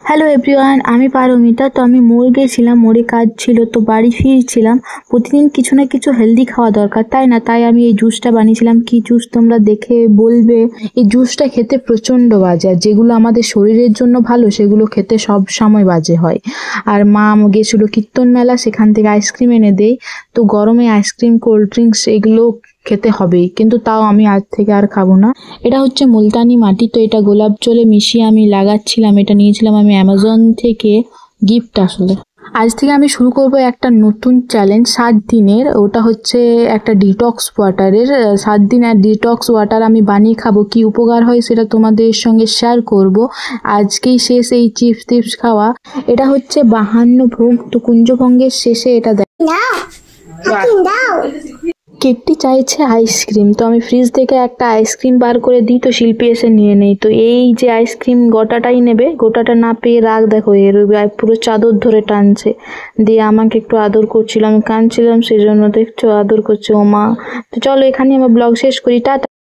Hello everyone, আমি পারমিতা। তো আমি মোড় গেছিলাম, মোড়ে কাজ ছিল, তো বাড়ি ফিরছিলাম। প্রতিদিন কিছু না কিছু হেলদি খাওয়া দরকার, তাই না? তাই আমি এই জুসটা বানিয়েছিলাম। কি জুস তোমরা দেখে বলবে। এই জুসটা খেতে প্রচণ্ড বাজে, আর যেগুলো আমাদের শরীরের জন্য ভালো সেগুলো খেতে সব সময় বাজে হয়। আর মা গেছিলো কীর্তন মেলা, সেখান থেকে আইসক্রিম এনে দেয়। তো গরমে আইসক্রিম, কোল্ড ড্রিঙ্কস এগুলো খেতে হবেই, কিন্তু তাও আমি আজ থেকে আর খাবো না। এটা হচ্ছে মুলতানি মাটি, তো এটা গোলাপ জলে মিশিয়ে আমি লাগাচ্ছিলাম। এটা নিয়েছিলাম আমি অ্যামাজন থেকে, গিফট আসলে। আজ থেকে আমি শুরু করব একটা নতুন চ্যালেঞ্জ 7 দিনের। ওটা হচ্ছে একটা ডিটক্স ওয়াটারের। 7 দিন আর ডিটক্স ওয়াটার আমি বানিয়ে খাবো, কি উপকার হয় সেটা তোমাদের সঙ্গে শেয়ার করব। আজকেই শেষ এই চিপস টিপস খাওয়া। এটা হচ্ছে 52 ভোগ, তো কুঞ্জভঙ্গের শেষে এটা দেয়। কেকটি চাইছে আইসক্রিম, তো আমি ফ্রিজ থেকে একটা আইসক্রিম বার করে দিই, তো শিল্পী এসে নিয়ে নেই। তো এই যে আইসক্রিম গোটাটাই নেবে, গোটাটা না পেয়ে রাগ দেখো, এর পুরো চাদর ধরে টানছে, দিয়ে আমাকে একটু আদর করছিল। আমি কাঁদছিলাম, সেই জন্য দেখছো আদর করছে ও মা। তো চলো এখানে আমার ব্লগ শেষ করি, টাটা।